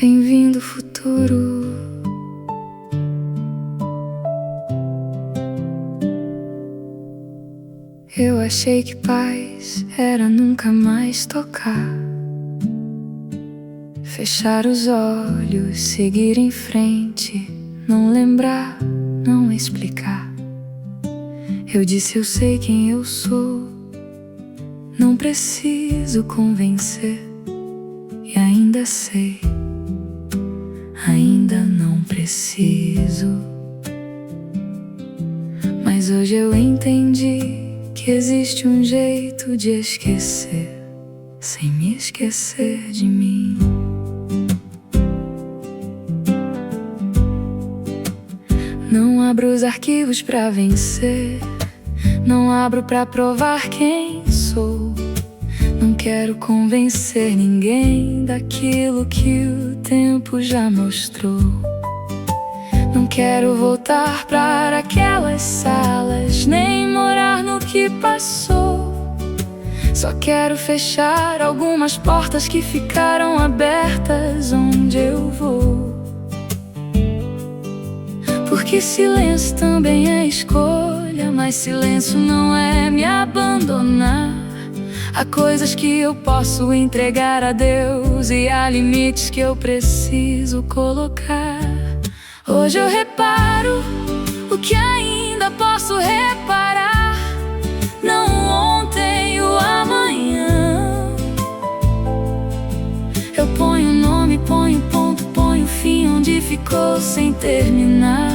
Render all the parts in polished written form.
Bem-vindo, futuro. Eu achei que paz era nunca mais tocar, fechar os olhos, seguir em frente, não lembrar, não explicar. Eu disse eu sei quem eu sou, não preciso convencer. E ainda sei, ainda não preciso. Mas hoje eu entendi que existe um jeito de esquecer, sem me esquecer de mim. Não abro os arquivos pra vencer, não abro pra provar quem sou. Não quero convencer ninguém daquilo que o tempo já mostrou. Não quero voltar para aquelas salas, nem morar no que passou. Só quero fechar algumas portas que ficaram abertas onde eu vou. Porque silêncio também é escolha, mas silêncio não é me abandonar. Há coisas que eu posso entregar a Deus e há limites que eu preciso colocar. Hoje eu reparo o que ainda posso reparar, não ontem e o amanhã. Eu ponho nome, ponho ponto, ponho fim onde ficou sem terminar.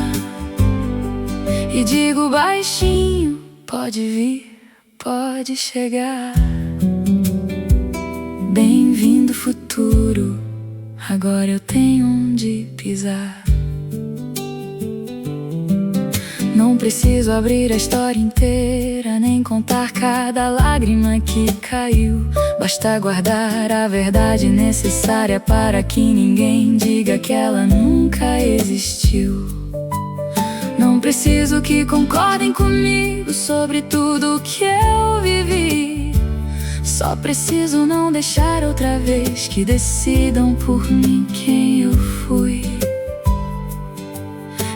E digo baixinho, pode vir, pode chegar. Bem-vindo, futuro, agora eu tenho onde pisar. Não preciso abrir a história inteira, nem contar cada lágrima que caiu. Basta guardar a verdade necessária para que ninguém diga que ela nunca existiu. Não preciso que concordem comigo sobre tudo que eu vivi. Só preciso não deixar outra vez que decidam por mim quem eu fui.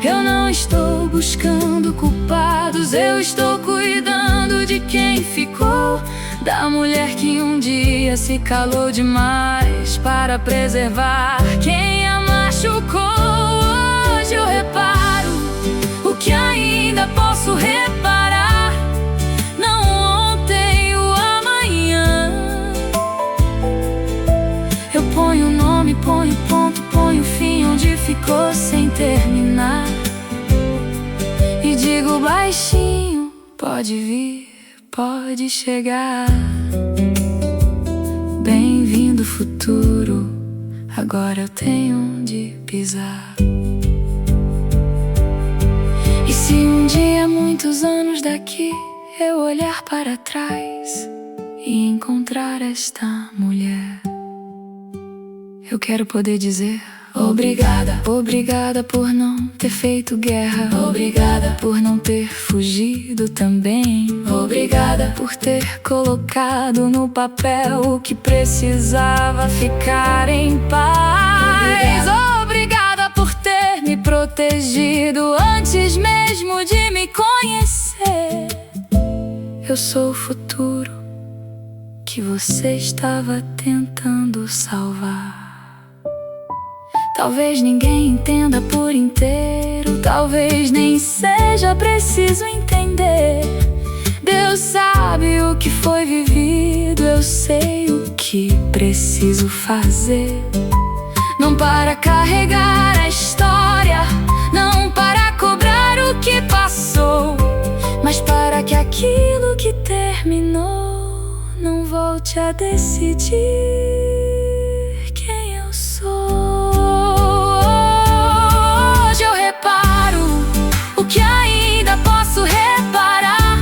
Eu não estou buscando culpados, eu estou cuidando de quem ficou. Da mulher que um dia se calou demais para preservar quem a machucou. Hoje eu reparo o que ainda posso reparar, não ontem e o amanhã. Eu ponho nome, ponho ponto, ponho fim onde ficou sem terminar. E digo baixinho, pode vir, pode chegar. Bem-vindo, futuro, agora eu tenho onde pisar. E se um dia, muitos anos daqui, eu olhar para trás e encontrar esta mulher, eu quero poder dizer obrigada, obrigada por não ter feito guerra. Obrigada por não ter fugido também. Obrigada por ter colocado no papel o que precisava ficar em paz. Obrigada por ter me protegido antes mesmo de me conhecer. Eu sou o futuro que você estava tentando salvar. Talvez ninguém entenda por inteiro, talvez nem seja preciso entender. Deus sabe o que foi vivido, eu sei o que preciso fazer. Não para carregar a história, não para cobrar o que passou, mas para que aquilo que terminou não volte a decidir quem eu sou. Que ainda posso reparar,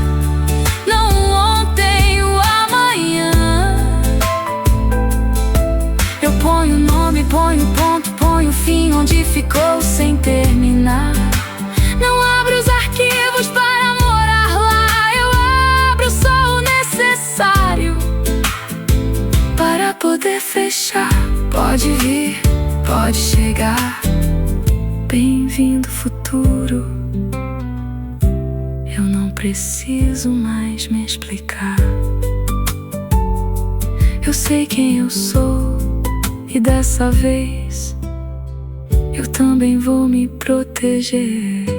não ontem e o amanhã. Eu ponho nome, ponho ponto, ponho fim onde ficou sem terminar. Não abro os arquivos para morar lá, eu abro só o necessário para poder fechar. Pode vir, Pode chegar, bem-vindo futuro. Eu não preciso mais me explicar. Eu sei quem eu sou e dessa vez eu também vou me proteger.